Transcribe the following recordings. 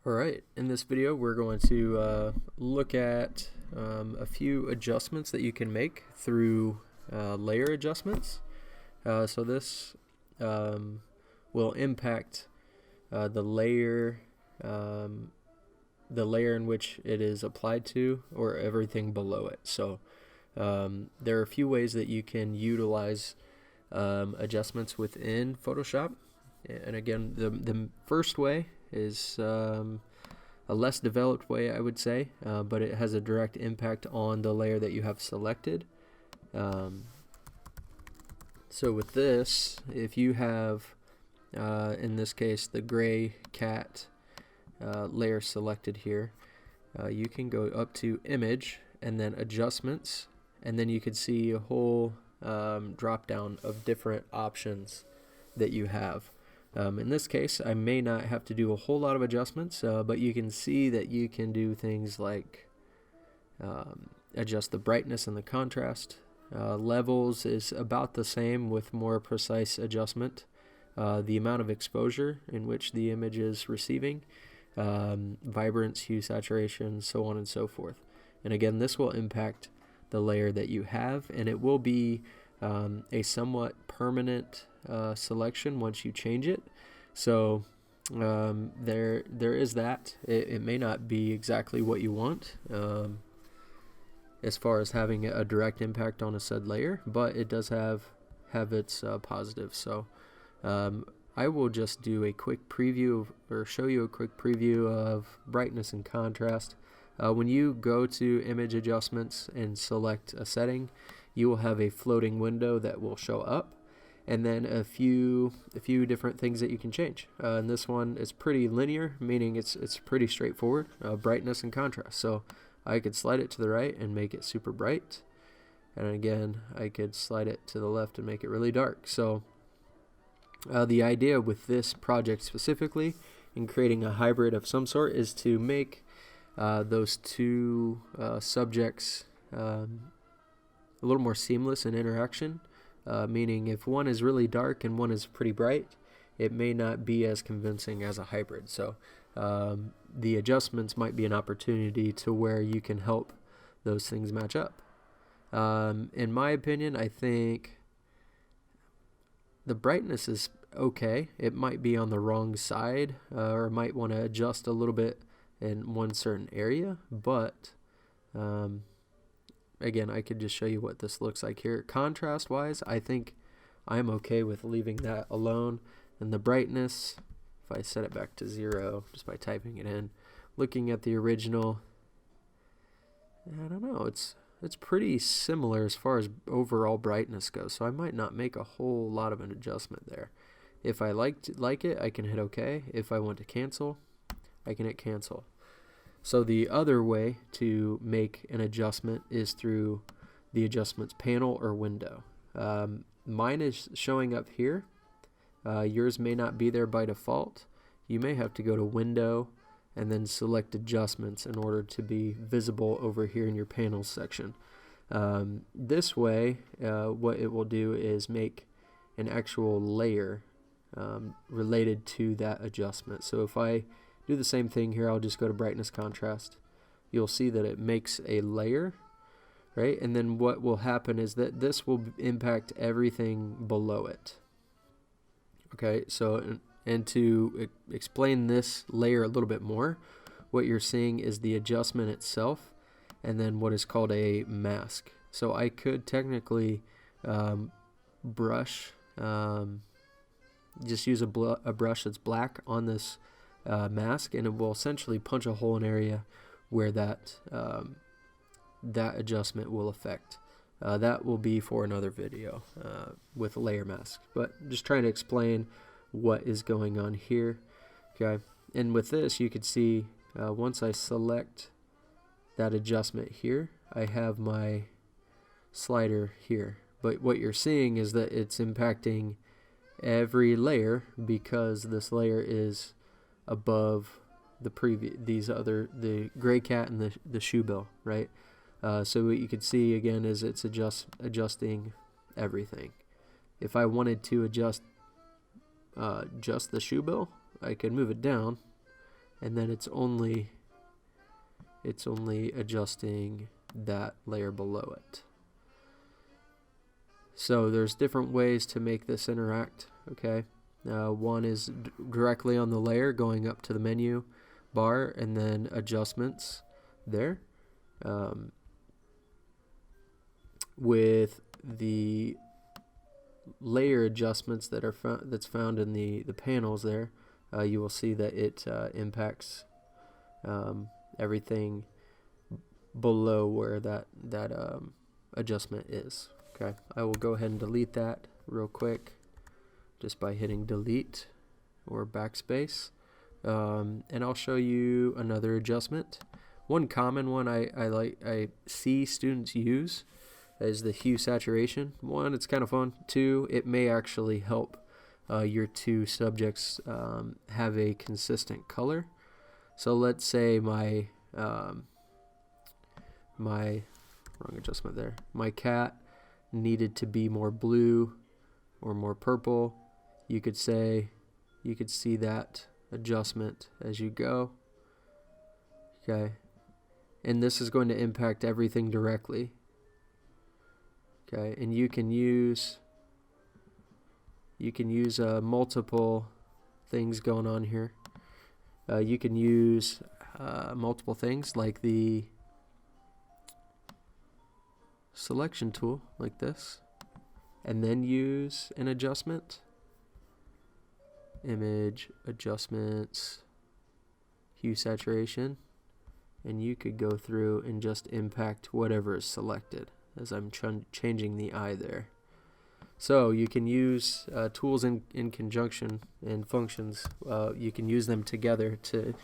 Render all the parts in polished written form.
Alright, in this video we're going to look at a few adjustments that you can make through layer adjustments. So this will impact the layer in which it is applied to, or everything below it. So there are a few ways that you can utilize adjustments within Photoshop. And again, the first way is a less developed way, I would say, but it has a direct impact on the layer that you have selected. So with this, if you have, in this case, the gray cat layer selected here, you can go up to Image and then Adjustments, and then you can see a whole drop down of different options that you have. In this case, I may not have to do a whole lot of adjustments, but you can see that you can do things like adjust the brightness and the contrast. Levels is about the same with more precise adjustment. The amount of exposure in which the image is receiving, vibrance, hue, saturation, so on and so forth. And again, this will impact the layer that you have, and it will be a somewhat permanent selection once you change it. So there is that. It may not be exactly what you want as far as having a direct impact on a said layer, but it does have its positives. So I will just do a quick preview or show you a quick preview of brightness and contrast. When you go to Image Adjustments and select a setting, you will have a floating window that will show up, and then a few different things that you can change. And this one is pretty linear, meaning it's pretty straightforward, brightness and contrast. So I could slide it to the right and make it super bright, and again I could slide it to the left and make it really dark. So the idea with this project specifically, in creating a hybrid of some sort, is to make those two subjects a little more seamless in interaction, meaning if one is really dark and one is pretty bright, it may not be as convincing as a hybrid. So the adjustments might be an opportunity to where you can help those things match up. In my opinion, I think the brightness is okay. It might be on the wrong side, or might want to adjust a little bit in one certain area, but again, I could just show you what this looks like here. Contrast wise, I think I'm okay with leaving that alone. And the brightness, if I set it back to 0 just by typing it in, looking at the original, I don't know, it's pretty similar as far as overall brightness goes, so I might not make a whole lot of an adjustment there. If I like it, I can hit OK. If I want to cancel, I can hit cancel. So the other way to make an adjustment is through the adjustments panel or window. Mine is showing up here. Yours may not be there by default. You may have to go to window and then select adjustments in order to be visible over here in your panels section. This way, what it will do is make an actual layer related to that adjustment. So if I do the same thing here, I'll just go to brightness contrast. You'll see that it makes a layer, right? And then what will happen is that this will impact everything below it. Okay, so and to explain this layer a little bit more, what you're seeing is the adjustment itself and then what is called a mask. So I could technically brush, just use a brush that's black on this mask, and it will essentially punch a hole in an area where that adjustment will affect. That will be for another video with layer masks, but just trying to explain what is going on here. Okay, and with this you can see once I select that adjustment here, I have my slider here, but what you're seeing is that it's impacting every layer because this layer is above the the gray cat and the shoe bill, right? So what you can see again is it's adjusting everything. If I wanted to adjust just the shoe bill, I could move it down and then it's only adjusting that layer below it. So there's different ways to make this interact. Okay, one is directly on the layer, going up to the menu bar and then adjustments there. With the layer adjustments that are that's found in the panels there, you will see that it impacts everything below where that adjustment is. Okay, I will go ahead and delete that real quick just by hitting delete or backspace, and I'll show you another adjustment. One common one I see students use is the hue saturation. One, it's kind of fun. Two, it may actually help your two subjects have a consistent color. So let's say my wrong adjustment there. My cat needed to be more blue or more purple. You could see that adjustment as you go. Okay, and this is going to impact everything directly. Okay, and you can use multiple things going on here. You can use multiple things like the selection tool like this, and then use an adjustment, image adjustments, hue saturation, and you could go through and just impact whatever is selected as I'm changing the eye there. So you can use tools in conjunction and functions. You can use them together to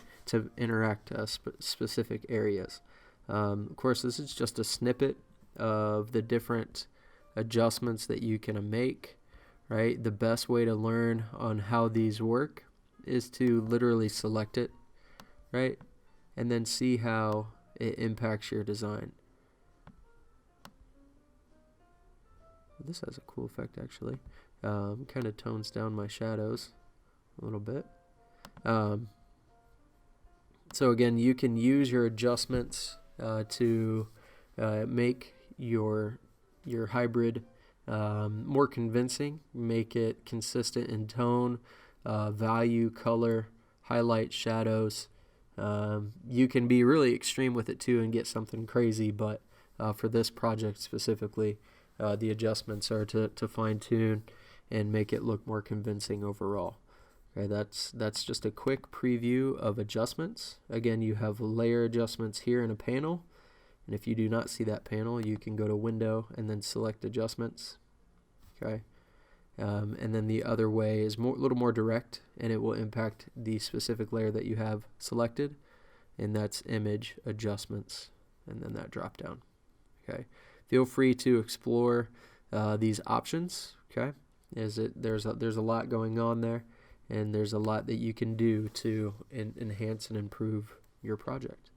interact specific areas. Of course, this is just a snippet of the different adjustments that you can make, right? The best way to learn on how these work is to literally select it, right? And then see how it impacts your design. This has a cool effect actually. Kind of tones down my shadows a little bit. So again, you can use your adjustments to make your hybrid more convincing, make it consistent in tone, value, color, highlight, shadows. You can be really extreme with it too and get something crazy, but for this project specifically, the adjustments are to fine-tune and make it look more convincing overall. Okay, that's just a quick preview of adjustments. Again, you have layer adjustments here in a panel, and if you do not see that panel, you can go to Window and then select Adjustments. Okay, and then the other way is a little more direct, and it will impact the specific layer that you have selected, and that's Image Adjustments, and then that drop down. Okay, feel free to explore these options. Okay, there's a lot going on there, and there's a lot that you can do to enhance and improve your project.